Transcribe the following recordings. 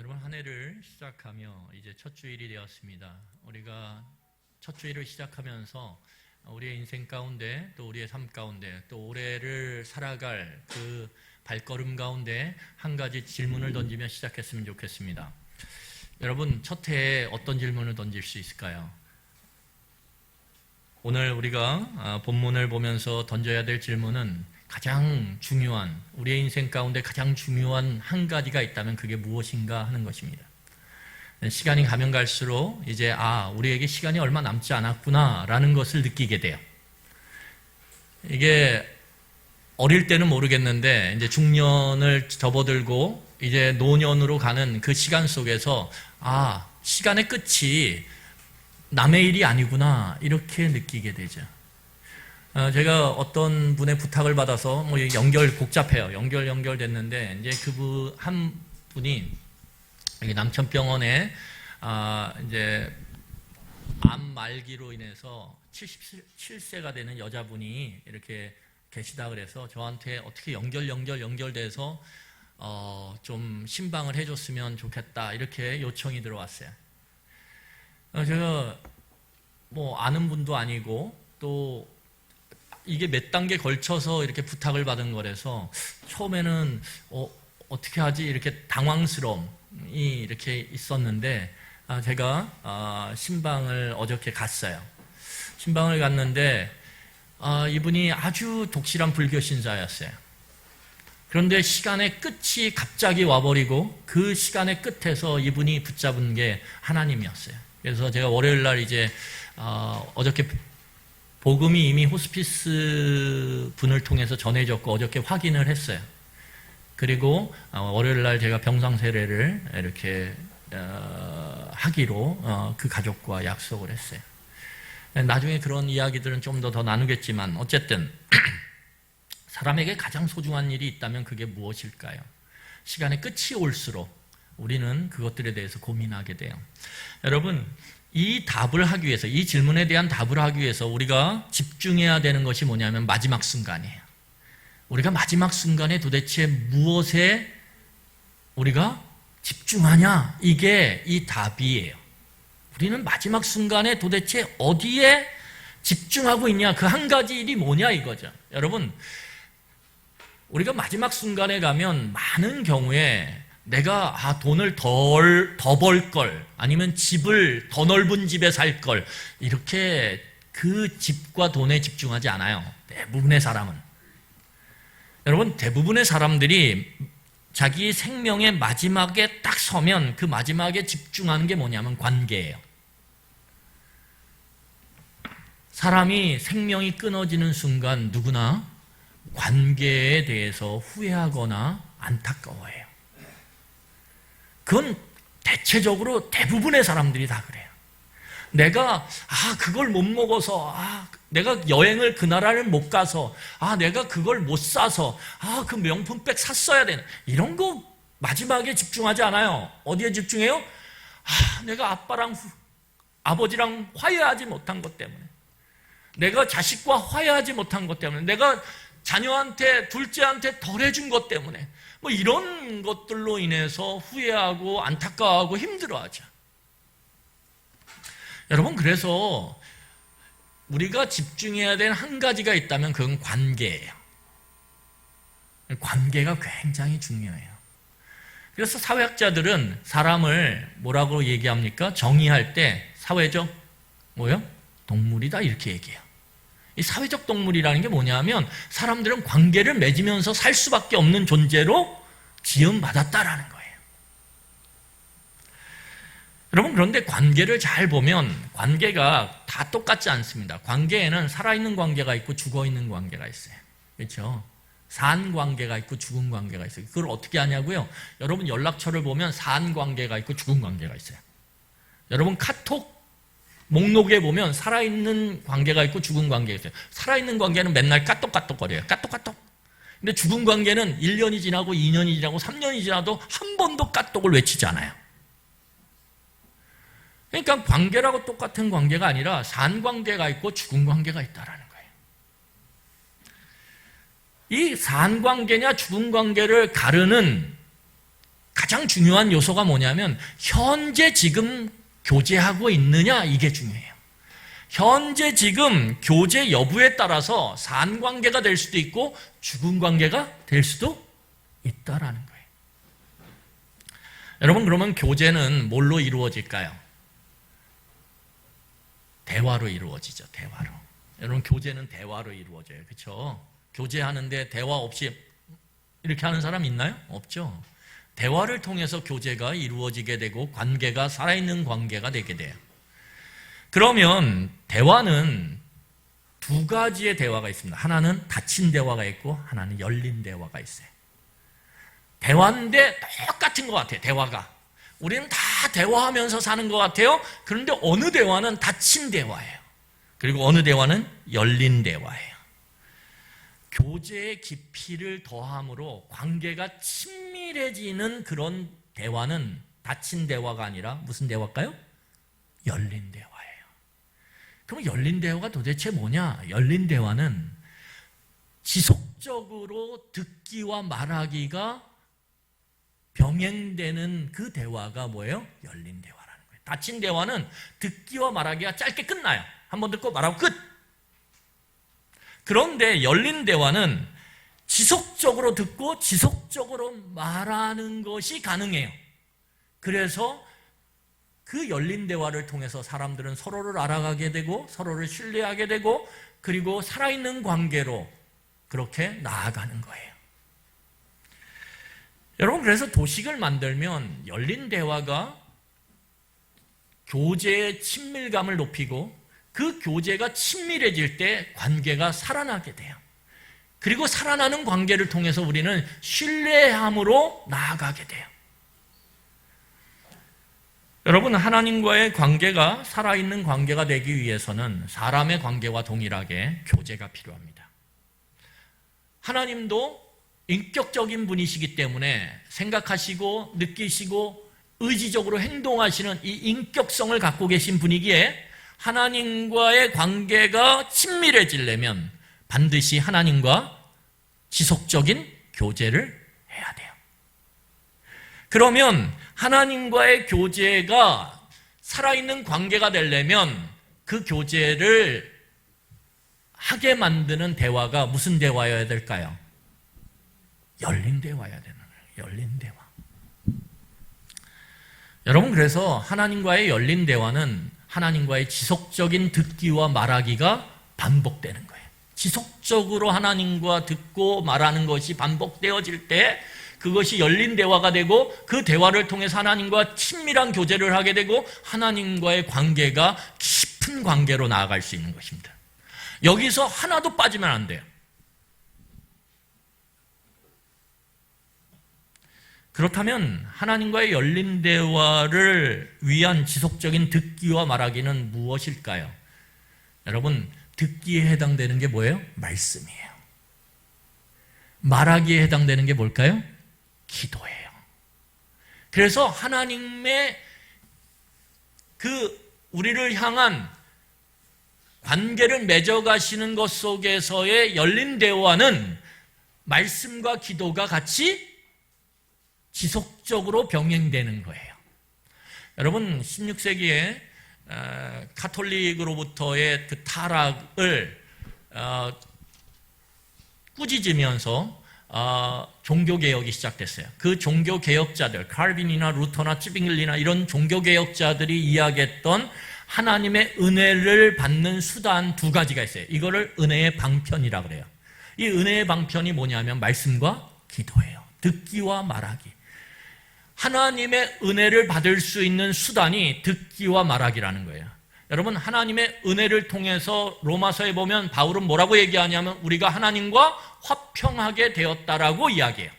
여러분, 한 해를 시작하며 이제 첫 주일이 되었습니다. 우리가 첫 주일을 시작하면서 우리의 인생 가운데 또 우리의 삶 가운데 또 올해를 살아갈 그 발걸음 가운데 한 가지 질문을 던지며 시작했으면 좋겠습니다. 여러분, 첫 해에 어떤 질문을 던질 수 있을까요? 오늘 우리가 본문을 보면서 던져야 될 질문은 가장 중요한, 우리의 인생 가운데 가장 중요한 한 가지가 있다면 그게 무엇인가 하는 것입니다. 시간이 가면 갈수록 이제 우리에게 시간이 얼마 남지 않았구나 라는 것을 느끼게 돼요. 이게 어릴 때는 모르겠는데 이제 중년을 접어들고 이제 노년으로 가는 그 시간 속에서 시간의 끝이 남의 일이 아니구나 이렇게 느끼게 되죠. 제가 어떤 분의 부탁을 받아서 복잡해요. 연결됐는데 이제 그분 한 분이 여기 남천병원에 이제 암 말기로 인해서 77세가 되는 여자분이 이렇게 계시다 그래서 저한테 어떻게 연결돼서 좀 신방을 해줬으면 좋겠다 이렇게 요청이 들어왔어요. 제가 아는 분도 아니고 또 이게 몇 단계 걸쳐서 이렇게 부탁을 받은 거라서 처음에는 어떻게 하지 이렇게 당황스러움이 이렇게 있었는데 제가 신방을 어저께 갔어요. 신방을 갔는데 이분이 아주 독실한 불교 신자였어요. 그런데 시간의 끝이 갑자기 와버리고 그 시간의 끝에서 이분이 붙잡은 게 하나님이었어요. 그래서 제가 월요일 날 이제 어저께 복음이 이미 호스피스 분을 통해서 전해졌고 어저께 확인을 했어요. 그리고 월요일 날 제가 병상 세례를 이렇게 하기로 그 가족과 약속을 했어요. 나중에 그런 이야기들은 좀 더 나누겠지만 어쨌든 사람에게 가장 소중한 일이 있다면 그게 무엇일까요? 시간의 끝이 올수록 우리는 그것들에 대해서 고민하게 돼요. 여러분, 이 답을 하기 위해서, 이 질문에 대한 답을 하기 위해서 우리가 집중해야 되는 것이 뭐냐면 마지막 순간이에요. 우리가 마지막 순간에 도대체 무엇에 우리가 집중하냐? 이게 이 답이에요. 우리는 마지막 순간에 도대체 어디에 집중하고 있냐? 그 한 가지 일이 뭐냐 이거죠. 여러분, 우리가 마지막 순간에 가면 많은 경우에 내가 돈을 더 벌 걸, 아니면 집을 더 넓은 집에 살 걸, 이렇게 그 집과 돈에 집중하지 않아요. 대부분의 사람은. 여러분, 대부분의 사람들이 자기 생명의 마지막에 딱 서면 그 마지막에 집중하는 게 뭐냐면 관계예요. 사람이 생명이 끊어지는 순간 누구나 관계에 대해서 후회하거나 안타까워해요. 그건 대체적으로 대부분의 사람들이 다 그래요. 내가 그걸 못 먹어서, 내가 여행을 그 나라를 못 가서, 내가 그걸 못 사서, 그 명품백 샀어야 되는, 이런 거 마지막에 집중하지 않아요. 어디에 집중해요? 내가 아버지랑 화해하지 못한 것 때문에, 내가 자식과 화해하지 못한 것 때문에, 내가 자녀한테, 둘째한테 덜해준 것 때문에, 이런 것들로 인해서 후회하고 안타까워하고 힘들어하죠. 여러분, 그래서 우리가 집중해야 되는 한 가지가 있다면 그건 관계예요. 관계가 굉장히 중요해요. 그래서 사회학자들은 사람을 뭐라고 얘기합니까? 정의할 때 사회적 동물이다 이렇게 얘기해요. 이 사회적 동물이라는 게 뭐냐면 사람들은 관계를 맺으면서 살 수밖에 없는 존재로 지음받았다라는 거예요. 여러분, 그런데 관계를 잘 보면 관계가 다 똑같지 않습니다. 관계에는 살아있는 관계가 있고 죽어있는 관계가 있어요. 그렇죠? 산 관계가 있고 죽은 관계가 있어요. 그걸 어떻게 하냐고요? 여러분 연락처를 보면 산 관계가 있고 죽은 관계가 있어요. 여러분 카톡 목록에 보면 살아있는 관계가 있고 죽은 관계가 있어요. 살아있는 관계는 맨날 까똑까똑거려요. 까똑까똑. 근데 죽은 관계는 1년이 지나고 2년이 지나고 3년이 지나도 한 번도 까똑을 외치지 않아요. 그러니까 관계라고 똑같은 관계가 아니라 산 관계가 있고 죽은 관계가 있다라는 거예요. 이 산 관계냐 죽은 관계를 가르는 가장 중요한 요소가 뭐냐면 현재 지금 교제하고 있느냐, 이게 중요해요. 현재 지금 교제 여부에 따라서 산 관계가 될 수도 있고 죽은 관계가 될 수도 있다라는 거예요. 여러분, 그러면 교제는 뭘로 이루어질까요? 대화로 이루어지죠. 대화로. 여러분, 교제는 대화로 이루어져요. 그렇죠? 교제하는데 대화 없이 이렇게 하는 사람 있나요? 없죠. 대화를 통해서 교제가 이루어지게 되고 관계가 살아있는 관계가 되게 돼요. 그러면 대화는 두 가지의 대화가 있습니다. 하나는 닫힌 대화가 있고 하나는 열린 대화가 있어요. 대화인데 똑같은 것 같아요. 대화가. 우리는 다 대화하면서 사는 것 같아요. 그런데 어느 대화는 닫힌 대화예요. 그리고 어느 대화는 열린 대화예요. 교제의 깊이를 더함으로 관계가 친밀해지는 그런 대화는 닫힌 대화가 아니라 무슨 대화일까요? 열린 대화예요. 그럼 열린 대화가 도대체 뭐냐? 열린 대화는 지속적으로 듣기와 말하기가 병행되는 그 대화가 뭐예요? 열린 대화라는 거예요. 닫힌 대화는 듣기와 말하기가 짧게 끝나요. 한번 듣고 말하고 끝. 그런데 열린 대화는 지속적으로 듣고 지속적으로 말하는 것이 가능해요. 그래서 그 열린 대화를 통해서 사람들은 서로를 알아가게 되고 서로를 신뢰하게 되고 그리고 살아있는 관계로 그렇게 나아가는 거예요. 여러분, 그래서 도식을 만들면 열린 대화가 교제의 친밀감을 높이고 그 교제가 친밀해질 때 관계가 살아나게 돼요. 그리고 살아나는 관계를 통해서 우리는 신뢰함으로 나아가게 돼요. 여러분, 하나님과의 관계가 살아있는 관계가 되기 위해서는 사람의 관계와 동일하게 교제가 필요합니다. 하나님도 인격적인 분이시기 때문에 생각하시고 느끼시고 의지적으로 행동하시는 이 인격성을 갖고 계신 분이기에 하나님과의 관계가 친밀해지려면 반드시 하나님과 지속적인 교제를 해야 돼요. 그러면 하나님과의 교제가 살아있는 관계가 되려면 그 교제를 하게 만드는 대화가 무슨 대화여야 될까요? 열린 대화여야 되는 거예요. 열린 대화. 여러분, 그래서 하나님과의 열린 대화는 하나님과의 지속적인 듣기와 말하기가 반복되는 거예요. 지속적으로 하나님과 듣고 말하는 것이 반복되어질 때 그것이 열린 대화가 되고 그 대화를 통해서 하나님과 친밀한 교제를 하게 되고 하나님과의 관계가 깊은 관계로 나아갈 수 있는 것입니다. 여기서 하나도 빠지면 안 돼요. 그렇다면 하나님과의 열린 대화를 위한 지속적인 듣기와 말하기는 무엇일까요? 여러분, 듣기에 해당되는 게 뭐예요? 말씀이에요. 말하기에 해당되는 게 뭘까요? 기도예요. 그래서 하나님의 그 우리를 향한 관계를 맺어가시는 것 속에서의 열린 대화는 말씀과 기도가 같이 지속적으로 병행되는 거예요. 여러분, 16세기에 가톨릭으로부터의 그 타락을 꾸짖으면서 종교개혁이 시작됐어요. 그 종교개혁자들, 칼빈이나 루터나 찌빙글리나 이런 종교개혁자들이 이야기했던 하나님의 은혜를 받는 수단 두 가지가 있어요. 이거를 은혜의 방편이라고 그래요. 이 은혜의 방편이 뭐냐면 말씀과 기도예요. 듣기와 말하기. 하나님의 은혜를 받을 수 있는 수단이 듣기와 말하기라는 거예요. 여러분, 하나님의 은혜를 통해서 로마서에 보면 바울은 뭐라고 얘기하냐면 우리가 하나님과 화평하게 되었다라고 이야기해요.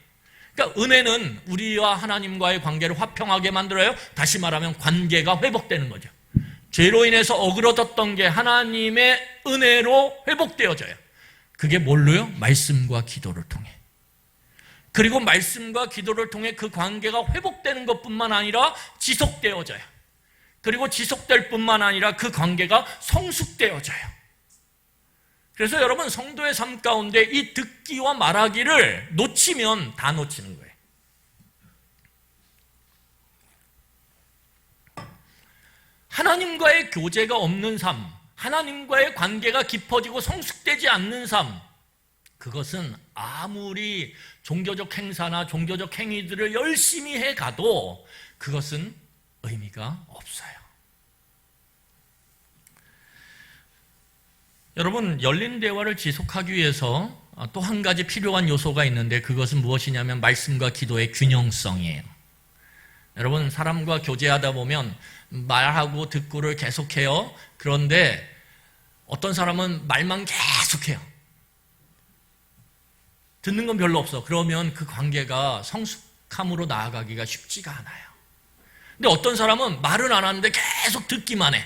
그러니까 은혜는 우리와 하나님과의 관계를 화평하게 만들어요. 다시 말하면 관계가 회복되는 거죠. 죄로 인해서 어그러졌던 게 하나님의 은혜로 회복되어져요. 그게 뭘로요? 말씀과 기도를 통해. 그리고 말씀과 기도를 통해 그 관계가 회복되는 것뿐만 아니라 지속되어져요. 그리고 지속될 뿐만 아니라 그 관계가 성숙되어져요. 그래서 여러분, 성도의 삶 가운데 이 듣기와 말하기를 놓치면 다 놓치는 거예요. 하나님과의 교제가 없는 삶, 하나님과의 관계가 깊어지고 성숙되지 않는 삶, 그것은 아무리 종교적 행사나 종교적 행위들을 열심히 해가도 그것은 의미가 없어요. 여러분, 열린 대화를 지속하기 위해서 또 한 가지 필요한 요소가 있는데 그것은 무엇이냐면 말씀과 기도의 균형성이에요. 여러분, 사람과 교제하다 보면 말하고 듣고를 계속해요. 그런데 어떤 사람은 말만 계속해요. 듣는 건 별로 없어. 그러면 그 관계가 성숙함으로 나아가기가 쉽지가 않아요. 근데 어떤 사람은 말은 안 하는데 계속 듣기만 해.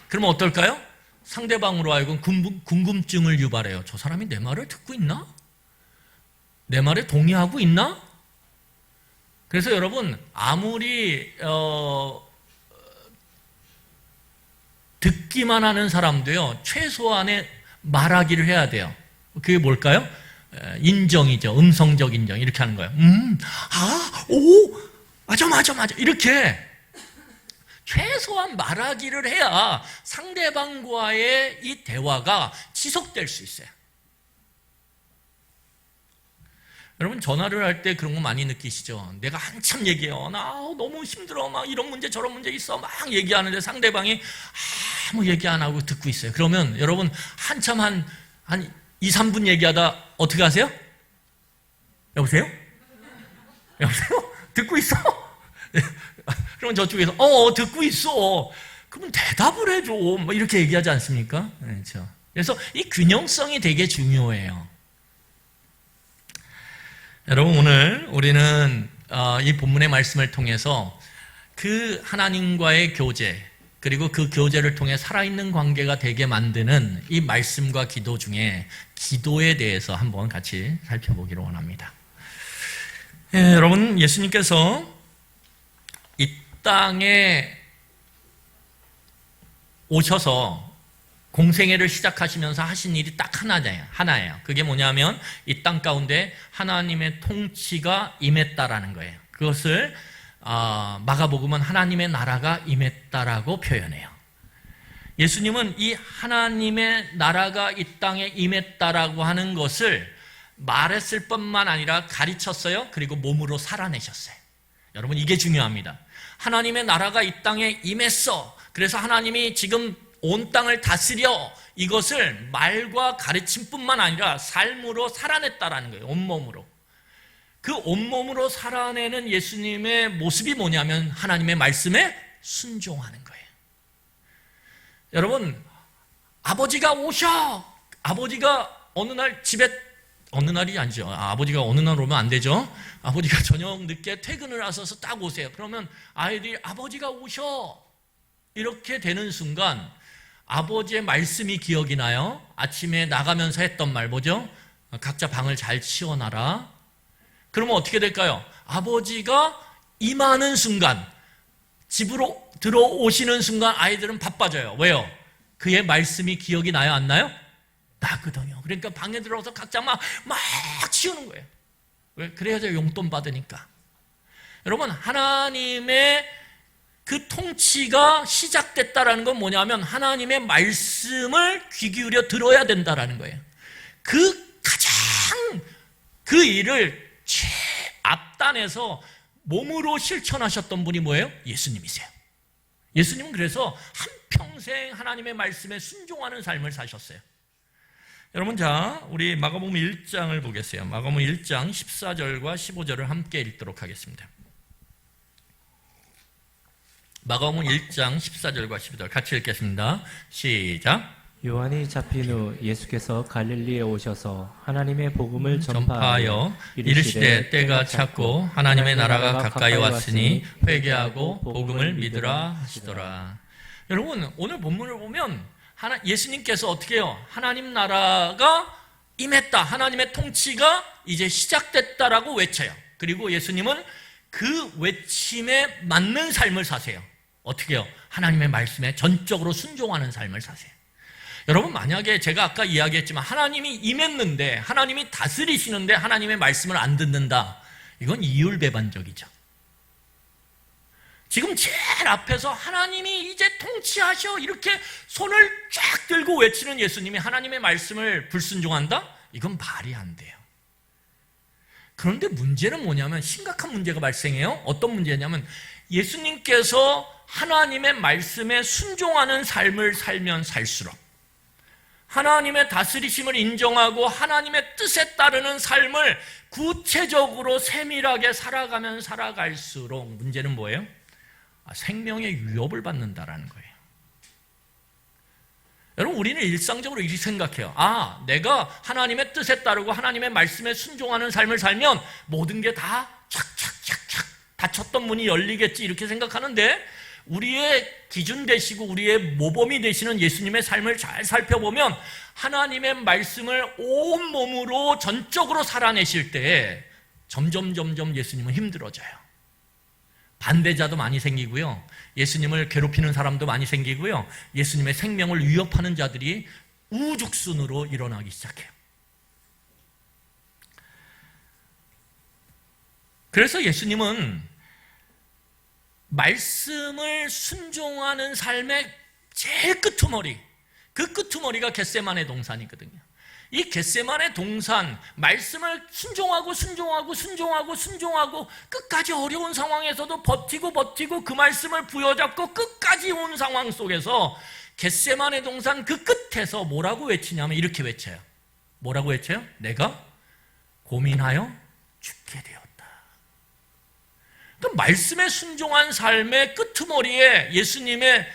그러면 어떨까요? 상대방으로 하여금 궁금증을 유발해요. 저 사람이 내 말을 듣고 있나? 내 말에 동의하고 있나? 그래서 여러분, 아무리 듣기만 하는 사람도요, 최소한의 말하기를 해야 돼요. 그게 뭘까요? 인정이죠. 음성적 인정. 이렇게 하는 거예요. 오, 맞아. 이렇게 최소한 말하기를 해야 상대방과의 이 대화가 지속될 수 있어요. 여러분, 전화를 할 때 그런 거 많이 느끼시죠? 내가 한참 얘기해요. 나 너무 힘들어. 막 이런 문제 저런 문제 있어. 막 얘기하는데 상대방이 아무 얘기 안 하고 듣고 있어요. 그러면 여러분 한참 한 2, 3분 얘기하다 어떻게 하세요? 여보세요? 듣고 있어? 그러면 저쪽에서 듣고 있어. 그러면 대답을 해줘. 뭐 이렇게 얘기하지 않습니까? 그렇죠. 그래서 이 균형성이 되게 중요해요. 여러분, 오늘 우리는 이 본문의 말씀을 통해서 그 하나님과의 교제, 그리고 그 교제를 통해 살아있는 관계가 되게 만드는 이 말씀과 기도 중에 기도에 대해서 한번 같이 살펴보기를 원합니다. 여러분, 예수님께서 이 땅에 오셔서 공생애를 시작하시면서 하신 일이 딱 하나예요. 그게 뭐냐면 이 땅 가운데 하나님의 통치가 임했다라는 거예요. 그것을 마가복음은 하나님의 나라가 임했다라고 표현해요. 예수님은 이 하나님의 나라가 이 땅에 임했다라고 하는 것을 말했을 뿐만 아니라 가르쳤어요. 그리고 몸으로 살아내셨어요. 여러분, 이게 중요합니다. 하나님의 나라가 이 땅에 임했어. 그래서 하나님이 지금 온 땅을 다스려, 이것을 말과 가르침뿐만 아니라 삶으로 살아냈다라는 거예요. 온몸으로. 그 온몸으로 살아내는 예수님의 모습이 뭐냐면 하나님의 말씀에 순종하는 거예요. 여러분, 아버지가 오셔. 아버지가 어느 날 집에, 어느 날이 아니죠. 아버지가 어느 날 오면 안 되죠. 아버지가 저녁 늦게 퇴근을 하셔서 딱 오세요. 그러면 아이들이 아버지가 오셔. 이렇게 되는 순간 아버지의 말씀이 기억이 나요. 아침에 나가면서 했던 말 뭐죠? 각자 방을 잘 치워놔라. 그러면 어떻게 될까요? 아버지가 임하는 순간, 집으로 들어오시는 순간 아이들은 바빠져요. 왜요? 그의 말씀이 기억이 나요? 안 나요? 나거든요. 그러니까 방에 들어가서 각자 막 치우는 거예요. 왜? 그래야죠. 용돈 받으니까. 여러분, 하나님의 그 통치가 시작됐다라는 건 뭐냐면 하나님의 말씀을 귀 기울여 들어야 된다라는 거예요. 그 일을 최앞단에서 몸으로 실천하셨던 분이 뭐예요? 예수님이세요. 예수님은 그래서 한평생 하나님의 말씀에 순종하는 삶을 사셨어요. 여러분, 자, 우리 마가복음 1장을 보겠어요. 마가복음 1장 14절과 15절을 함께 읽도록 하겠습니다. 마가복음 1장 14절과 15절 같이 읽겠습니다. 시작. 요한이 잡힌 후 예수께서 갈릴리에 오셔서 하나님의 복음을 전파하여 이르시되 때가 찼고 하나님의 나라가 가까이 왔으니 회개하고 복음을 믿으라 하시더라. 여러분, 오늘 본문을 보면 예수님께서 어떻게 해요? 하나님 나라가 임했다. 하나님의 통치가 이제 시작됐다라고 외쳐요. 그리고 예수님은 그 외침에 맞는 삶을 사세요. 어떻게 해요? 하나님의 말씀에 전적으로 순종하는 삶을 사세요. 여러분, 만약에 제가 아까 이야기했지만 하나님이 임했는데, 하나님이 다스리시는데 하나님의 말씀을 안 듣는다. 이건 이율배반적이죠. 지금 제일 앞에서 하나님이 이제 통치하셔 이렇게 손을 쫙 들고 외치는 예수님이 하나님의 말씀을 불순종한다? 이건 말이 안 돼요. 그런데 문제는 뭐냐면 심각한 문제가 발생해요. 어떤 문제냐면 예수님께서 하나님의 말씀에 순종하는 삶을 살면 살수록 하나님의 다스리심을 인정하고 하나님의 뜻에 따르는 삶을 구체적으로 세밀하게 살아가면 살아갈수록 문제는 뭐예요? 생명의 위협을 받는다라는 거예요. 여러분, 우리는 일상적으로 이렇게 생각해요. 내가 하나님의 뜻에 따르고 하나님의 말씀에 순종하는 삶을 살면 모든 게 다 착착착착 닫혔던 문이 열리겠지 이렇게 생각하는데 우리의 기준 되시고 우리의 모범이 되시는 예수님의 삶을 잘 살펴보면 하나님의 말씀을 온몸으로 전적으로 살아내실 때 점점 예수님은 힘들어져요. 반대자도 많이 생기고요. 예수님을 괴롭히는 사람도 많이 생기고요. 예수님의 생명을 위협하는 자들이 우죽순으로 일어나기 시작해요. 그래서 예수님은 말씀을 순종하는 삶의 제일 끄트머리, 그 끄트머리가 겟세마네 동산이거든요. 이 겟세마네 동산, 말씀을 순종하고 끝까지 어려운 상황에서도 버티고 그 말씀을 부여잡고 끝까지 온 상황 속에서 겟세마네 동산 그 끝에서 뭐라고 외치냐면 이렇게 외쳐요. 뭐라고 외쳐요? 내가 고민하여 죽게 되었다. 그 말씀에 순종한 삶의 끄트머리에 예수님의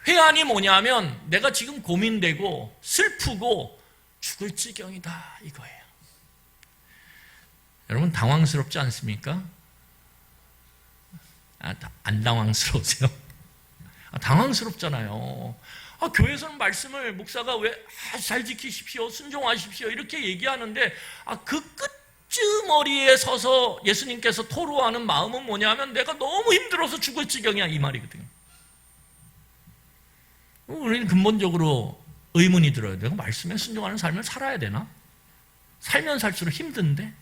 회한이 뭐냐면 내가 지금 고민되고 슬프고 죽을 지경이다 이거예요. 여러분 당황스럽지 않습니까? 안 당황스러우세요? 당황스럽잖아요. 교회에서는 말씀을 목사가 왜 잘 지키십시오, 순종하십시오 이렇게 얘기하는데 그 끝머리에 서서 예수님께서 토로하는 마음은 뭐냐면 내가 너무 힘들어서 죽을 지경이야 이 말이거든요. 우리는 근본적으로 의문이 들어요. 내가 말씀에 순종하는 삶을 살아야 되나? 살면 살수록 힘든데?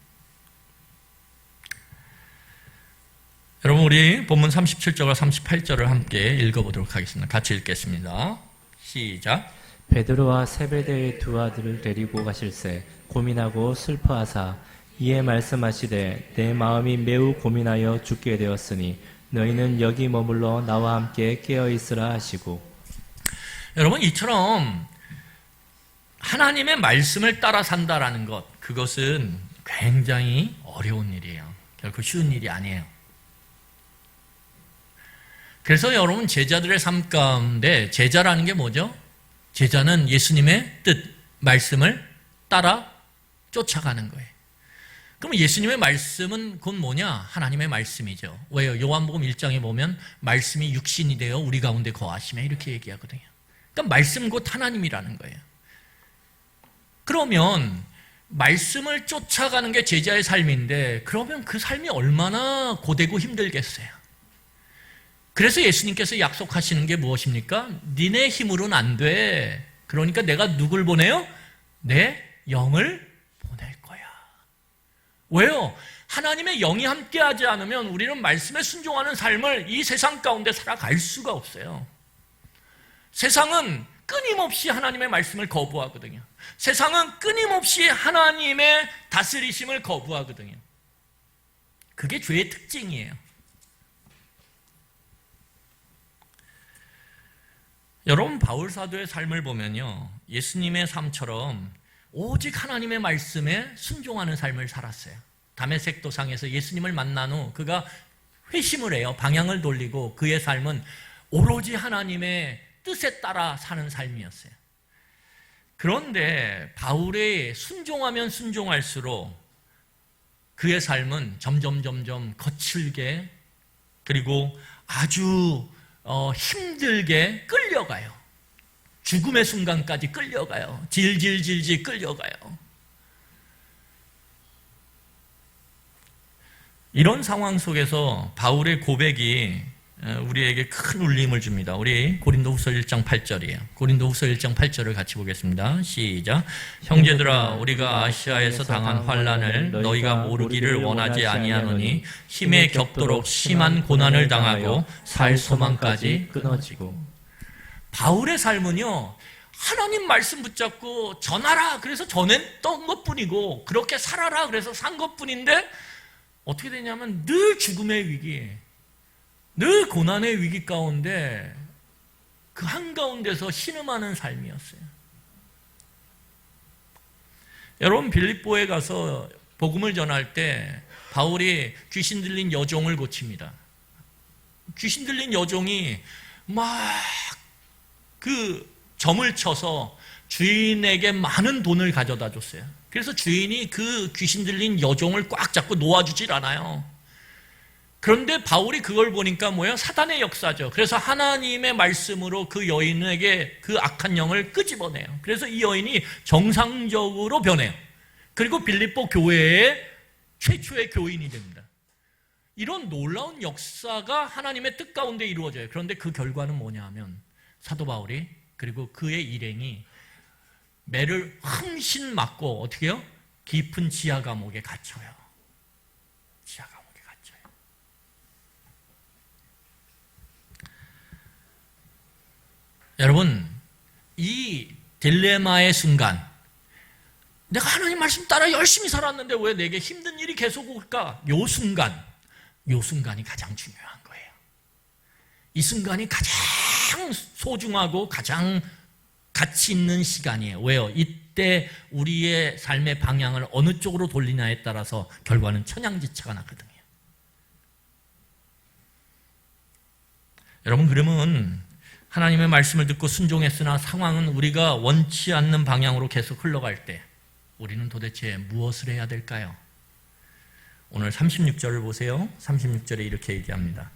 여러분 우리 본문 37절과 38절을 함께 읽어보도록 하겠습니다. 같이 읽겠습니다. 시작. 베드로와 세베대의 두 아들을 데리고 가실새 고민하고 슬퍼하사 이에 말씀하시되 내 마음이 매우 고민하여 죽게 되었으니 너희는 여기 머물러 나와 함께 깨어있으라 하시고. 여러분 이처럼 하나님의 말씀을 따라 산다라는 것, 그것은 굉장히 어려운 일이에요. 결코 쉬운 일이 아니에요. 그래서 여러분 제자들의 삶 가운데 제자라는 게 뭐죠? 제자는 예수님의 뜻, 말씀을 따라 쫓아가는 거예요. 그럼 예수님의 말씀은 그건 뭐냐? 하나님의 말씀이죠. 왜요? 요한복음 1장에 보면 말씀이 육신이 되어 우리 가운데 거하시며 이렇게 얘기하거든요. 그러니까 말씀 곧 하나님이라는 거예요. 그러면 말씀을 쫓아가는 게 제자의 삶인데 그러면 그 삶이 얼마나 고되고 힘들겠어요. 그래서 예수님께서 약속하시는 게 무엇입니까? 니네 힘으로는 안 돼. 그러니까 내가 누굴 보내요? 내 영을 보낼 거야. 왜요? 하나님의 영이 함께하지 않으면 우리는 말씀에 순종하는 삶을 이 세상 가운데 살아갈 수가 없어요. 세상은 끊임없이 하나님의 말씀을 거부하거든요. 세상은 끊임없이 하나님의 다스리심을 거부하거든요. 그게 죄의 특징이에요. 여러분 바울 사도의 삶을 보면요, 예수님의 삶처럼 오직 하나님의 말씀에 순종하는 삶을 살았어요. 다메섹 도상에서 예수님을 만난 후 그가 회심을 해요. 방향을 돌리고 그의 삶은 오로지 하나님의 뜻에 따라 사는 삶이었어요. 그런데 바울의 순종하면 순종할수록 그의 삶은 점점 거칠게 그리고 아주 힘들게 끌려가요. 죽음의 순간까지 끌려가요. 질질 끌려가요. 이런 상황 속에서 바울의 고백이 우리에게 큰 울림을 줍니다. 우리 고린도후서 1장 8절이에요. 고린도후서 1장 8절을 같이 보겠습니다. 시작. 형제들아 우리가 아시아에서 당한 환난을 너희가 모르기를 원하지 아니하노니 힘에 겹도록 심한 고난을 당하고 살 소망까지 끊어지고. 바울의 삶은요, 하나님 말씀 붙잡고 전하라 그래서 전했던 것뿐이고 그렇게 살아라 그래서 산 것뿐인데 어떻게 되냐면 늘 죽음의 위기, 늘 고난의 위기 가운데 그 한가운데서 신음하는 삶이었어요. 여러분, 빌립보에 가서 복음을 전할 때 바울이 귀신 들린 여종을 고칩니다. 귀신 들린 여종이 막 그 점을 쳐서 주인에게 많은 돈을 가져다 줬어요. 그래서 주인이 그 귀신 들린 여종을 꽉 잡고 놓아주질 않아요. 그런데 바울이 그걸 보니까 뭐예요? 사단의 역사죠. 그래서 하나님의 말씀으로 그 여인에게 그 악한 영을 끄집어내요. 그래서 이 여인이 정상적으로 변해요. 그리고 빌립보 교회의 최초의 교인이 됩니다. 이런 놀라운 역사가 하나님의 뜻 가운데 이루어져요. 그런데 그 결과는 뭐냐 하면 사도 바울이 그리고 그의 일행이 매를 항신 맞고 어떻게 해요? 깊은 지하 감옥에 갇혀요. 지하 감옥에 갇혀요. 여러분, 이 딜레마의 순간, 내가 하나님 말씀 따라 열심히 살았는데 왜 내게 힘든 일이 계속 올까? 요 순간이 가장 중요한 거예요. 이 순간이 가장 소중하고 가장 가치 있는 시간이에요. 왜요? 이때 우리의 삶의 방향을 어느 쪽으로 돌리냐에 따라서 결과는 천양지차가 나거든요. 여러분, 그러면 하나님의 말씀을 듣고 순종했으나 상황은 우리가 원치 않는 방향으로 계속 흘러갈 때 우리는 도대체 무엇을 해야 될까요? 오늘 36절을 보세요. 36절에 이렇게 얘기합니다.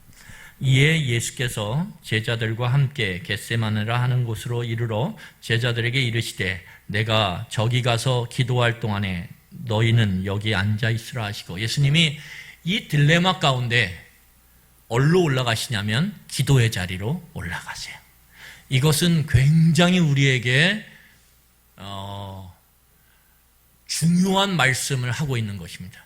이에 예수께서 제자들과 함께 겟세마네라 하는 곳으로 이르러 제자들에게 이르시되 내가 저기 가서 기도할 동안에 너희는 여기 앉아 있으라 하시고, 예수님이 이 딜레마 가운데 어디로 올라가시냐면 기도의 자리로 올라가세요. 이것은 굉장히 우리에게 중요한 말씀을 하고 있는 것입니다.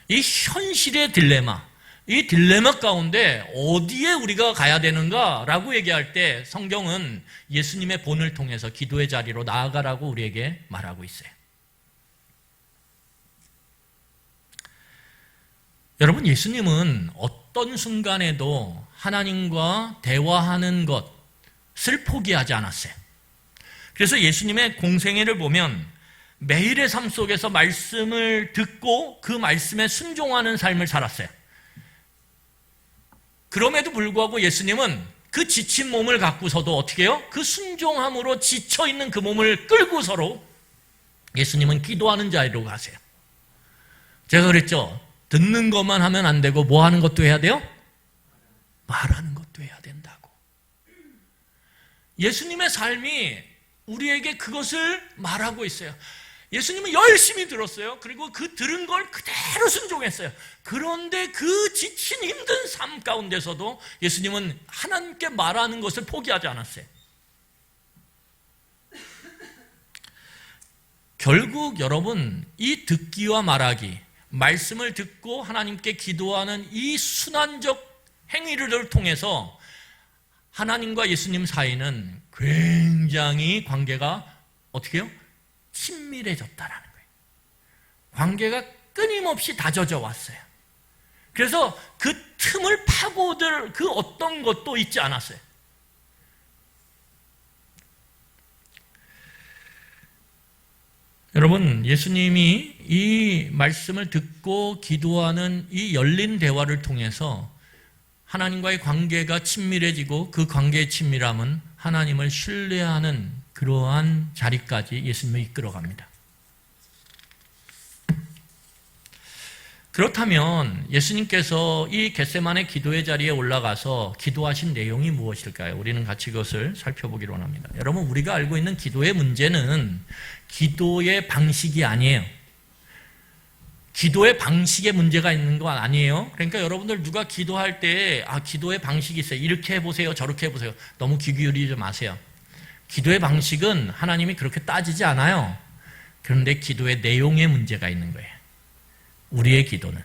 이 현실의 딜레마, 이 딜레마 가운데 어디에 우리가 가야 되는가라고 얘기할 때 성경은 예수님의 본을 통해서 기도의 자리로 나아가라고 우리에게 말하고 있어요. 여러분, 예수님은 어떤 순간에도 하나님과 대화하는 것을 포기하지 않았어요. 그래서 예수님의 공생애를 보면 매일의 삶 속에서 말씀을 듣고 그 말씀에 순종하는 삶을 살았어요. 그럼에도 불구하고 예수님은 그 지친 몸을 갖고서도 어떻게 해요? 그 순종함으로 지쳐있는 그 몸을 끌고서로 예수님은 기도하는 자리로 가세요. 제가 그랬죠. 듣는 것만 하면 안 되고 뭐 하는 것도 해야 돼요? 말하는 것도 해야 된다고. 예수님의 삶이 우리에게 그것을 말하고 있어요. 예수님은 열심히 들었어요. 그리고 그 들은 걸 그대로 순종했어요. 그런데 그 지친 힘든 삶 가운데서도 예수님은 하나님께 말하는 것을 포기하지 않았어요. 결국 여러분, 이 듣기와 말하기, 말씀을 듣고 하나님께 기도하는 이 순환적 행위를 통해서 하나님과 예수님 사이는 굉장히 관계가 어떻게 해요? 친밀해졌다라는 거예요. 관계가 끊임없이 다져져 왔어요. 그래서 그 틈을 파고들 그 어떤 것도 있지 않았어요. 여러분, 예수님이 이 말씀을 듣고 기도하는 이 열린 대화를 통해서 하나님과의 관계가 친밀해지고 그 관계의 친밀함은 하나님을 신뢰하는 그러한 자리까지 예수님을 이끌어갑니다. 그렇다면 예수님께서 이 겟세마네 기도의 자리에 올라가서 기도하신 내용이 무엇일까요? 우리는 같이 그것을 살펴보기로 합니다. 여러분, 우리가 알고 있는 기도의 문제는 기도의 방식이 아니에요. 기도의 방식에 문제가 있는 거 아니에요? 그러니까 여러분들 누가 기도할 때 기도의 방식이 있어요. 이렇게 해보세요. 저렇게 해보세요. 너무 귀 기울이지 마세요. 기도의 방식은 하나님이 그렇게 따지지 않아요. 그런데 기도의 내용에 문제가 있는 거예요. 우리의 기도는.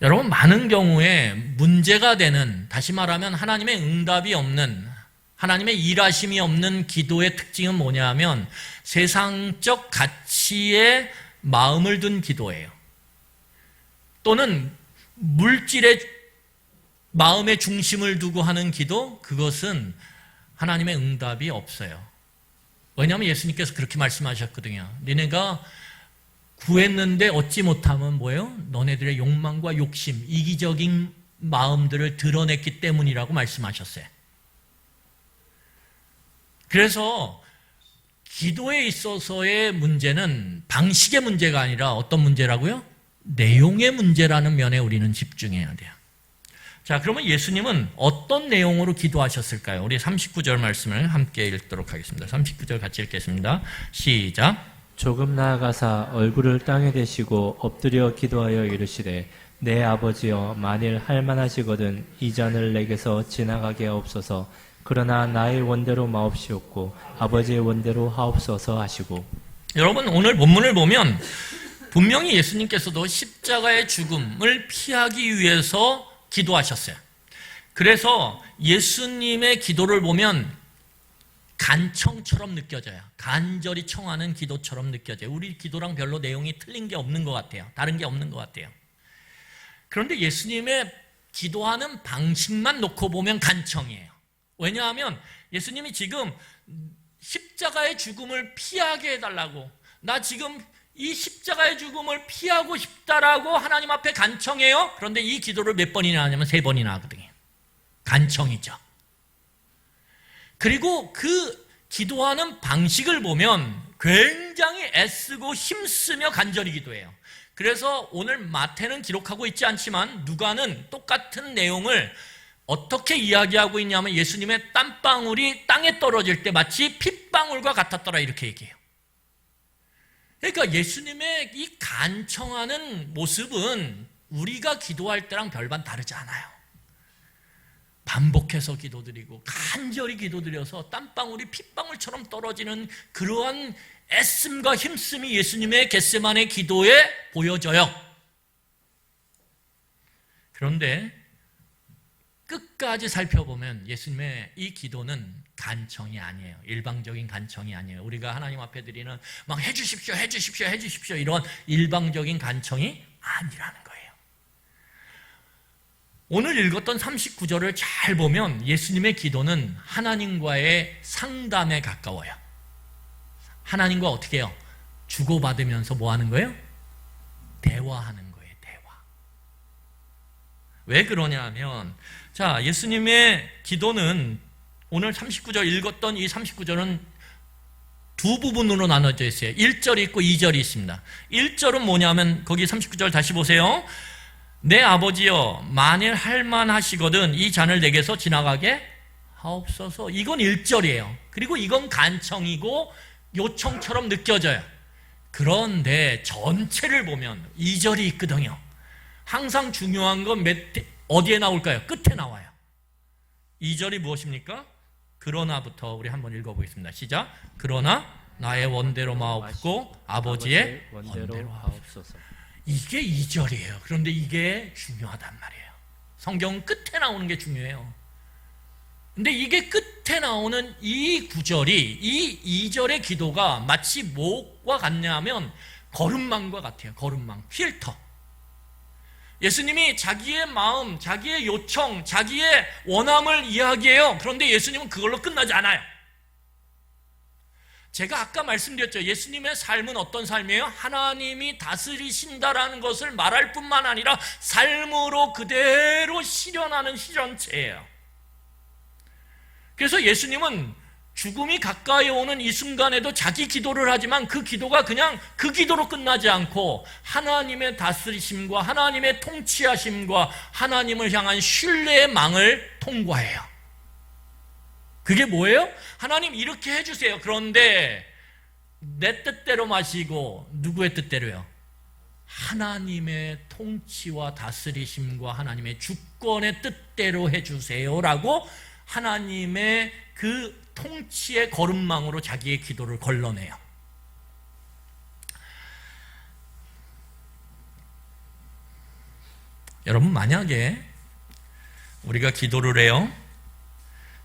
여러분, 많은 경우에 문제가 되는, 다시 말하면 하나님의 응답이 없는, 하나님의 일하심이 없는 기도의 특징은 뭐냐면 세상적 가치에 마음을 둔 기도예요. 또는 물질의 마음의 중심을 두고 하는 기도, 그것은 하나님의 응답이 없어요. 왜냐하면 예수님께서 그렇게 말씀하셨거든요. 너네가 구했는데 얻지 못하면 뭐예요? 너네들의 욕망과 욕심, 이기적인 마음들을 드러냈기 때문이라고 말씀하셨어요. 그래서 기도에 있어서의 문제는 방식의 문제가 아니라 어떤 문제라고요? 내용의 문제라는 면에 우리는 집중해야 돼요. 자, 그러면 예수님은 어떤 내용으로 기도하셨을까요? 우리 39절 말씀을 함께 읽도록 하겠습니다. 39절 같이 읽겠습니다. 시작. 조금 나아가사 얼굴을 땅에 대시고 엎드려 기도하여 이르시되 내 아버지여 만일 할만하시거든 이 잔을 내게서 지나가게 하옵소서. 그러나 나의 원대로 마옵시옵고 아버지의 원대로 하옵소서 하시고. 여러분, 오늘 본문을 보면 분명히 예수님께서도 십자가의 죽음을 피하기 위해서 기도하셨어요. 그래서 예수님의 기도를 보면 간청처럼 느껴져요. 간절히 청하는 기도처럼 느껴져요. 우리 기도랑 별로 내용이 틀린 게 없는 것 같아요. 다른 게 없는 것 같아요. 그런데 예수님의 기도하는 방식만 놓고 보면 간청이에요. 왜냐하면 예수님이 지금 십자가의 죽음을 피하게 해달라고, 나 지금 이 십자가의 죽음을 피하고 싶다라고 하나님 앞에 간청해요. 그런데 이 기도를 몇 번이나 하냐면 3번이나 하거든요. 간청이죠. 그리고 그 기도하는 방식을 보면 굉장히 애쓰고 힘쓰며 간절히 기도해요. 그래서 오늘 마태는 기록하고 있지 않지만 누가는 똑같은 내용을 어떻게 이야기하고 있냐면 예수님의 땀방울이 땅에 떨어질 때 마치 핏방울과 같았더라 이렇게 얘기해요. 그러니까 예수님의 이 간청하는 모습은 우리가 기도할 때랑 별반 다르지 않아요. 반복해서 기도드리고 간절히 기도드려서 땀방울이 핏방울처럼 떨어지는 그러한 애씀과 힘씀이 예수님의 겟세마네 기도에 보여져요. 그런데 끝까지 살펴보면 예수님의 이 기도는 간청이 아니에요. 일방적인 간청이 아니에요. 우리가 하나님 앞에 드리는 막 해주십시오, 해주십시오, 해주십시오 이런 일방적인 간청이 아니라는 거예요. 오늘 읽었던 39절을 잘 보면 예수님의 기도는 하나님과의 상담에 가까워요. 하나님과 어떻게 해요? 주고받으면서 뭐 하는 거예요? 대화하는 거예요. 대화. 왜 그러냐 하면 자, 예수님의 기도는 오늘 39절 읽었던 이 39절은 두 부분으로 나눠져 있어요. 1절이 있고 2절이 있습니다. 1절은 뭐냐면 거기 39절 다시 보세요. 내 아버지여 만일 할만하시거든 이 잔을 내게서 지나가게 하옵소서. 이건 1절이에요. 그리고 이건 간청이고 요청처럼 느껴져요. 그런데 전체를 보면 2절이 있거든요. 항상 중요한 건 어디에 나올까요? 끝에 나와요. 2절이 무엇입니까? 그러나부터 우리 한번 읽어보겠습니다. 시작. 그러나 나의 원대로 마옵고 아버지의 원대로 하옵소서. 이게 2절이에요. 그런데 이게 중요하단 말이에요. 성경 끝에 나오는 게 중요해요. 근데 이게 끝에 나오는 이 구절이 이 2절의 기도가 마치 뭐와 같냐면 거름망과 같아요. 거름망, 필터. 예수님이 자기의 마음, 자기의 요청, 자기의 원함을 이야기해요. 그런데 예수님은 그걸로 끝나지 않아요. 제가 아까 말씀드렸죠. 예수님의 삶은 어떤 삶이에요? 하나님이 다스리신다라는 것을 말할 뿐만 아니라 삶으로 그대로 실현하는 실현체예요. 그래서 예수님은 죽음이 가까이 오는 이 순간에도 자기 기도를 하지만 그 기도가 그냥 그 기도로 끝나지 않고 하나님의 다스리심과 하나님의 통치하심과 하나님을 향한 신뢰의 망을 통과해요. 그게 뭐예요? 하나님 이렇게 해주세요. 그런데 내 뜻대로 마시고 누구의 뜻대로요? 하나님의 통치와 다스리심과 하나님의 주권의 뜻대로 해주세요라고 하나님의 그 통치의 거름망으로 자기의 기도를 걸러내요. 여러분, 만약에 우리가 기도를 해요,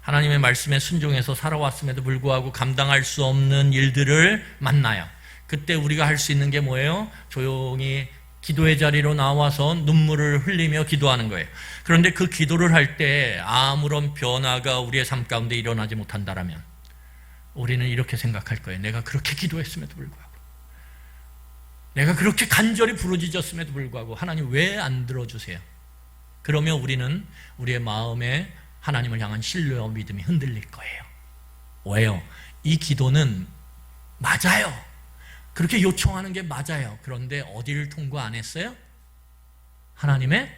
하나님의 말씀에 순종해서 살아왔음에도 불구하고 감당할 수 없는 일들을 만나요. 그때 우리가 할 수 있는 게 뭐예요? 조용히 기도의 자리로 나와서 눈물을 흘리며 기도하는 거예요. 그런데 그 기도를 할 때 아무런 변화가 우리의 삶 가운데 일어나지 못한다라면 우리는 이렇게 생각할 거예요. 내가 그렇게 기도했음에도 불구하고, 내가 그렇게 간절히 부르짖었음에도 불구하고 하나님 왜 안 들어주세요? 그러면 우리는 우리의 마음에 하나님을 향한 신뢰와 믿음이 흔들릴 거예요. 왜요? 이 기도는 맞아요. 그렇게 요청하는 게 맞아요. 그런데 어디를 통과 안 했어요? 하나님의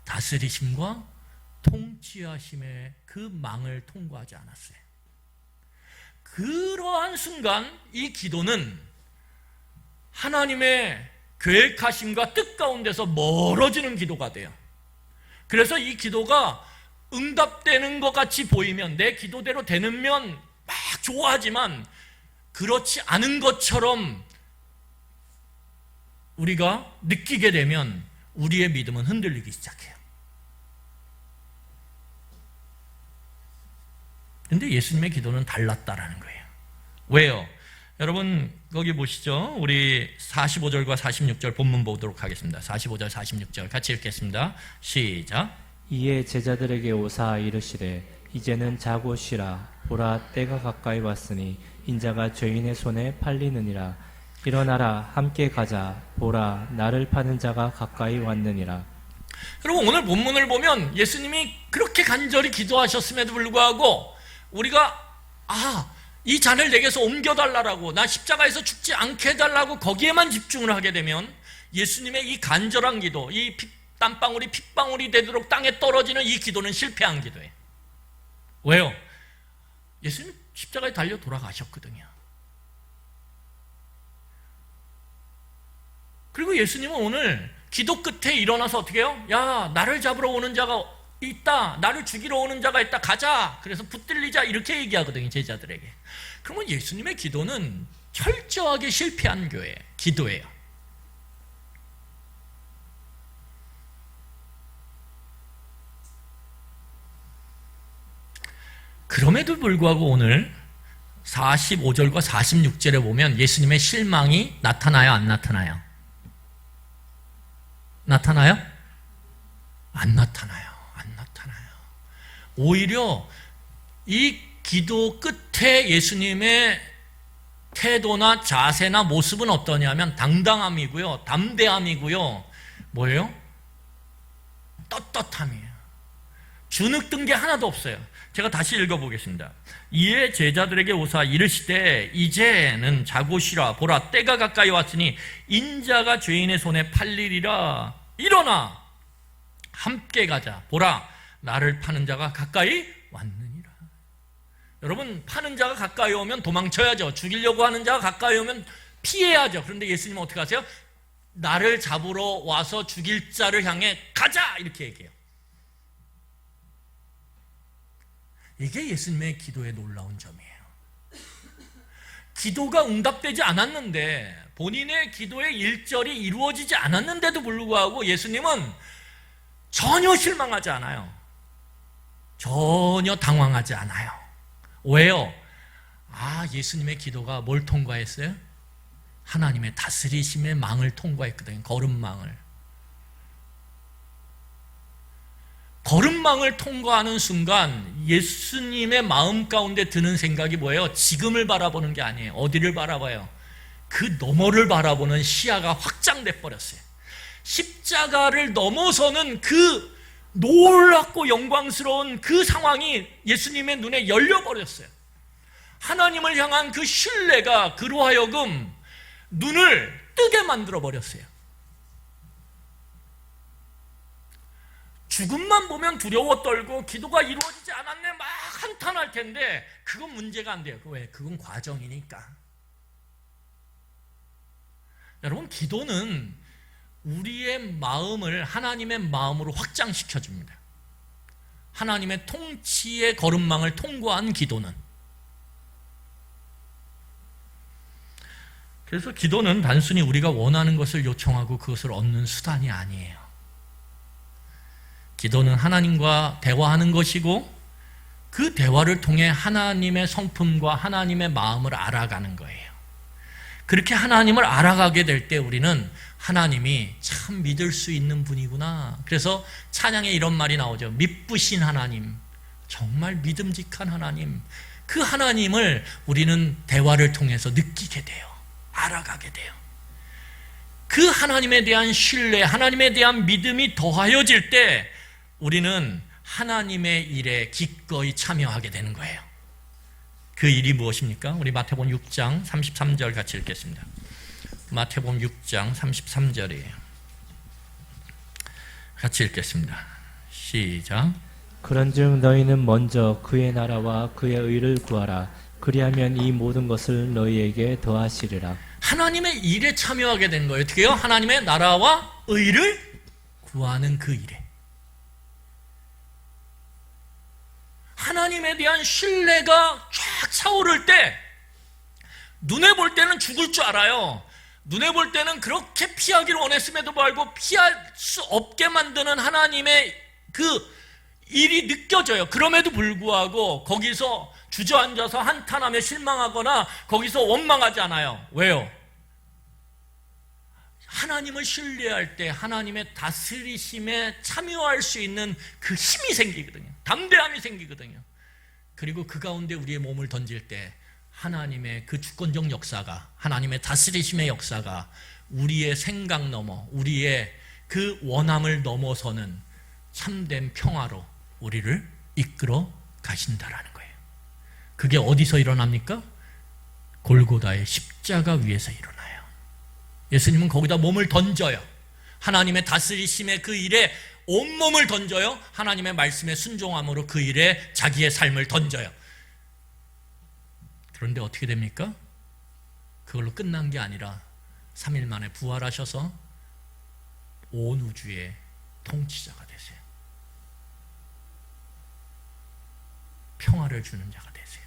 다스리심과 통치하심의 그 망을 통과하지 않았어요. 그러한 순간 이 기도는 하나님의 계획하심과 뜻 가운데서 멀어지는 기도가 돼요. 그래서 이 기도가 응답되는 것 같이 보이면, 내 기도대로 되면 막 좋아하지만 그렇지 않은 것처럼 우리가 느끼게 되면 우리의 믿음은 흔들리기 시작해요. 그런데 예수님의 기도는 달랐다라는 거예요. 왜요? 여러분 거기 보시죠. 우리 45절과 46절 본문 보도록 하겠습니다. 45절 46절 같이 읽겠습니다. 시작. 이에 제자들에게 오사 이르시되 이제는 자고 쉬라. 보라 때가 가까이 왔으니 인자가 죄인의 손에 팔리느니라. 일어나라 함께 가자. 보라 나를 파는 자가 가까이 왔느니라. 여러분, 오늘 본문을 보면 예수님이 그렇게 간절히 기도하셨음에도 불구하고 우리가 이 잔을 내게서 옮겨달라고, 나 십자가에서 죽지 않게 해달라고 거기에만 집중을 하게 되면 예수님의 이 간절한 기도, 이 땀방울이 핏방울이 되도록 땅에 떨어지는 이 기도는 실패한 기도예요. 왜요? 예수님 십자가에 달려 돌아가셨거든요. 그리고 예수님은 오늘 기도 끝에 일어나서 어떻게 해요? 야, 나를 잡으러 오는 자가 있다, 나를 죽이러 오는 자가 있다, 가자. 그래서 붙들리자, 이렇게 얘기하거든요, 제자들에게. 그러면 예수님의 기도는 철저하게 실패한 기도예요. 그럼에도 불구하고 오늘 45절과 46절에 보면 예수님의 실망이 나타나요, 안 나타나요? 나타나요? 안 나타나요. 안 나타나요. 오히려 이 기도 끝에 예수님의 태도나 자세나 모습은 어떠냐면 당당함이고요, 담대함이고요, 뭐예요? 떳떳함이에요. 주눅든 게 하나도 없어요. 제가 다시 읽어보겠습니다. 이에 제자들에게 오사 이르시되 이제는 자고 쉬라. 보라 때가 가까이 왔으니 인자가 죄인의 손에 팔리리라. 일어나 함께 가자. 보라 나를 파는 자가 가까이 왔느니라. 여러분, 파는 자가 가까이 오면 도망쳐야죠. 죽이려고 하는 자가 가까이 오면 피해야죠. 그런데 예수님은 어떻게 하세요? 나를 잡으러 와서 죽일 자를 향해 가자, 이렇게 얘기해요. 이게 예수님의 기도의 놀라운 점이에요. 기도가 응답되지 않았는데, 본인의 기도의 일절이 이루어지지 않았는데도 불구하고 예수님은 전혀 실망하지 않아요. 전혀 당황하지 않아요. 왜요? 예수님의 기도가 뭘 통과했어요? 하나님의 다스리심의 망을 통과했거든요. 거름망을. 거름망을 통과하는 순간 예수님의 마음 가운데 드는 생각이 뭐예요? 지금을 바라보는 게 아니에요. 어디를 바라봐요? 그 너머를 바라보는 시야가 확장돼 버렸어요. 십자가를 넘어서는 그 놀랍고 영광스러운 그 상황이 예수님의 눈에 열려버렸어요. 하나님을 향한 그 신뢰가 그로 하여금 눈을 뜨게 만들어버렸어요. 죽음만 보면 두려워 떨고 기도가 이루어지지 않았네 막 한탄할 텐데 그건 문제가 안 돼요. 왜? 그건 과정이니까. 여러분, 기도는 우리의 마음을 하나님의 마음으로 확장시켜 줍니다. 하나님의 통치의 거름망을 통과한 기도는. 그래서 기도는 단순히 우리가 원하는 것을 요청하고 그것을 얻는 수단이 아니에요. 기도는 하나님과 대화하는 것이고 그 대화를 통해 하나님의 성품과 하나님의 마음을 알아가는 거예요. 그렇게 하나님을 알아가게 될 때 우리는 하나님이 참 믿을 수 있는 분이구나. 그래서 찬양에 이런 말이 나오죠. 믿부신 하나님, 정말 믿음직한 하나님. 그 하나님을 우리는 대화를 통해서 느끼게 돼요. 알아가게 돼요. 그 하나님에 대한 신뢰, 하나님에 대한 믿음이 더하여질 때 우리는 하나님의 일에 기꺼이 참여하게 되는 거예요. 그 일이 무엇입니까? 우리 마태복음 6장 33절 같이 읽겠습니다. 마태복음 6장 33절이에요. 같이 읽겠습니다. 시작. 그런즉 너희는 먼저 그의 나라와 그의 의를 구하라. 그리하면 이 모든 것을 너희에게 더하시리라. 하나님의 일에 참여하게 된 거예요. 어떻게 해요? 하나님의 나라와 의를 구하는 그 일에. 하나님에 대한 신뢰가 쫙 차오를 때 눈에 볼 때는 죽을 줄 알아요. 눈에 볼 때는 그렇게 피하기를 원했음에도 불구하고 피할 수 없게 만드는 하나님의 그 일이 느껴져요. 그럼에도 불구하고 거기서 주저앉아서 한탄하며 실망하거나 거기서 원망하지 않아요. 왜요? 하나님을 신뢰할 때 하나님의 다스리심에 참여할 수 있는 그 힘이 생기거든요. 담대함이 생기거든요. 그리고 그 가운데 우리의 몸을 던질 때 하나님의 그 주권적 역사가, 하나님의 다스리심의 역사가 우리의 생각 넘어, 우리의 그 원함을 넘어서는 참된 평화로 우리를 이끌어 가신다라는 거예요. 그게 어디서 일어납니까? 골고다의 십자가 위에서 일어나요. 예수님은 거기다 몸을 던져요. 하나님의 다스리심의 그 일에 온몸을 던져요. 하나님의 말씀에 순종함으로 그 일에 자기의 삶을 던져요. 그런데 어떻게 됩니까? 그걸로 끝난 게 아니라 3일 만에 부활하셔서 온 우주의 통치자가 되세요. 평화를 주는 자가 되세요.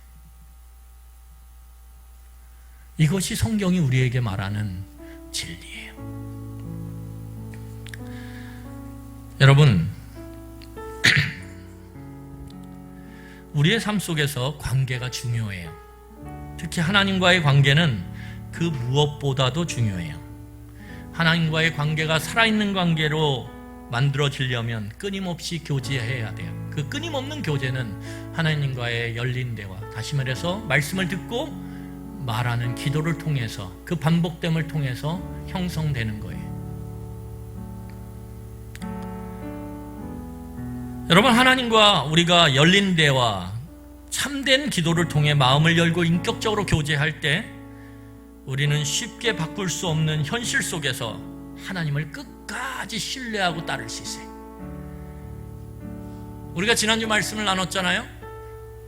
이것이 성경이 우리에게 말하는 진리예요. 여러분, 우리의 삶 속에서 관계가 중요해요. 특히 하나님과의 관계는 그 무엇보다도 중요해요. 하나님과의 관계가 살아있는 관계로 만들어지려면 끊임없이 교제해야 돼요. 그 끊임없는 교제는 하나님과의 열린 대화, 다시 말해서 말씀을 듣고 말하는 기도를 통해서, 그 반복됨을 통해서 형성되는 거예요. 여러분, 하나님과 우리가 열린 대화, 참된 기도를 통해 마음을 열고 인격적으로 교제할 때 우리는 쉽게 바꿀 수 없는 현실 속에서 하나님을 끝까지 신뢰하고 따를 수 있어요. 우리가 지난주 말씀을 나눴잖아요.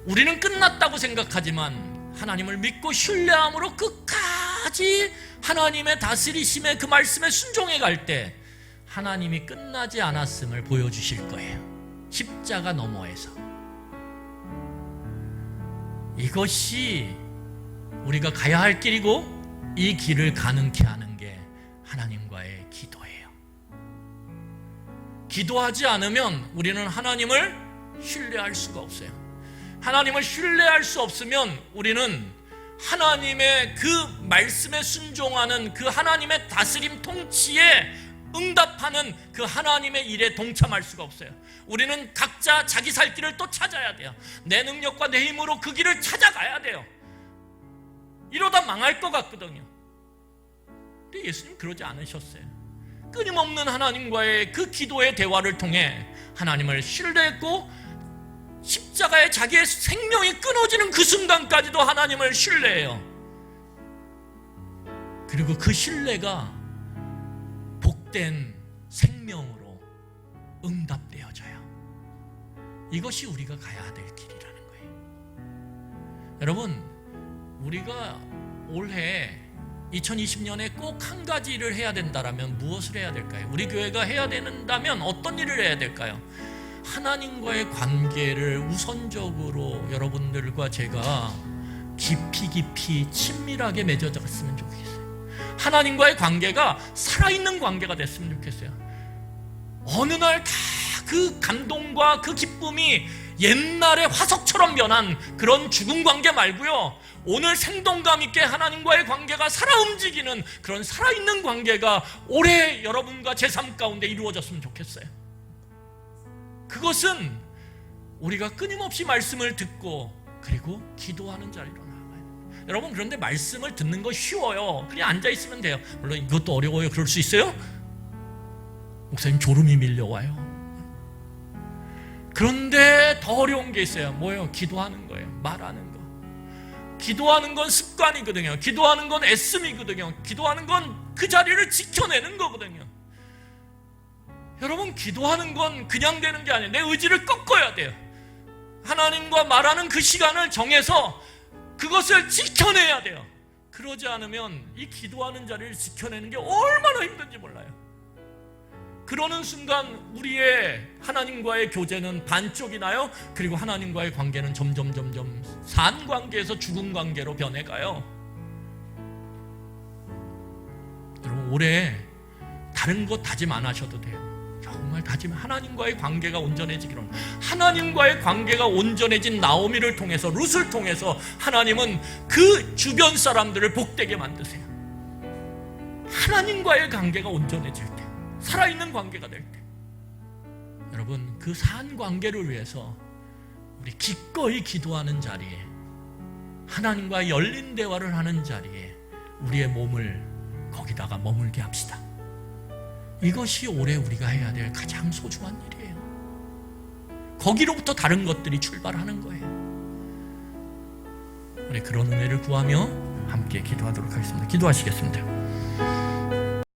우리는 끝났다고 생각하지만 하나님을 믿고 신뢰함으로 끝까지 하나님의 다스리심의 그 말씀에 순종해 갈 때 하나님이 끝나지 않았음을 보여주실 거예요. 십자가 너머에서. 이것이 우리가 가야 할 길이고 이 길을 가능케 하는 게 하나님과의 기도예요. 기도하지 않으면 우리는 하나님을 신뢰할 수가 없어요. 하나님을 신뢰할 수 없으면 우리는 하나님의 그 말씀에 순종하는 그 하나님의 다스림 통치에 응답하는 그 하나님의 일에 동참할 수가 없어요. 우리는 각자 자기 살 길을 또 찾아야 돼요. 내 능력과 내 힘으로 그 길을 찾아가야 돼요. 이러다 망할 것 같거든요. 근데 예수님 그러지 않으셨어요. 끊임없는 하나님과의 그 기도의 대화를 통해 하나님을 신뢰했고 십자가에 자기의 생명이 끊어지는 그 순간까지도 하나님을 신뢰해요. 그리고 그 신뢰가 복된 생명으로 응답되어져요. 이것이 우리가 가야 될 길이라는 거예요. 여러분, 우리가 올해 2020년에 꼭 한 가지 일을 해야 된다라면 무엇을 해야 될까요? 우리 교회가 해야 된다면 어떤 일을 해야 될까요? 하나님과의 관계를 우선적으로 여러분들과 제가 깊이 친밀하게 맺어졌으면 좋겠어요. 하나님과의 관계가 살아있는 관계가 됐으면 좋겠어요. 어느 날 다 그 감동과 그 기쁨이 옛날의 화석처럼 변한 그런 죽은 관계 말고요, 오늘 생동감 있게 하나님과의 관계가 살아 움직이는 그런 살아있는 관계가 올해 여러분과 제 삶 가운데 이루어졌으면 좋겠어요. 그것은 우리가 끊임없이 말씀을 듣고 그리고 기도하는 자리로 나아가요. 여러분, 그런데 말씀을 듣는 거 쉬워요. 그냥 앉아있으면 돼요. 물론 이것도 어려워요. 그럴 수 있어요? 목사님, 졸음이 밀려와요. 그런데 더 어려운 게 있어요. 뭐예요? 기도하는 거예요. 말하는 거. 기도하는 건 습관이거든요. 기도하는 건 애씀이거든요. 기도하는 건 그 자리를 지켜내는 거거든요. 여러분, 기도하는 건 그냥 되는 게 아니에요. 내 의지를 꺾어야 돼요. 하나님과 말하는 그 시간을 정해서 그것을 지켜내야 돼요. 그러지 않으면 이 기도하는 자리를 지켜내는 게 얼마나 힘든지 몰라요. 그러는 순간 우리의 하나님과의 교제는 반쪽이 나요. 그리고 하나님과의 관계는 점점 산 관계에서 죽은 관계로 변해가요. 여러분, 올해 다른 것 다짐 안 하셔도 돼요. 정말 다짐, 하나님과의 관계가 온전해지기로. 하나님과의 관계가 온전해진 나오미를 통해서, 룻을 통해서 하나님은 그 주변 사람들을 복되게 만드세요. 하나님과의 관계가 온전해질 때, 살아있는 관계가 될 때, 여러분, 그 산 관계를 위해서 우리 기꺼이 기도하는 자리에, 하나님과 열린 대화를 하는 자리에 우리의 몸을 거기다가 머물게 합시다. 이것이 올해 우리가 해야 될 가장 소중한 일이에요. 거기로부터 다른 것들이 출발하는 거예요. 우리 그런 은혜를 구하며 함께 기도하도록 하겠습니다. 기도하시겠습니다.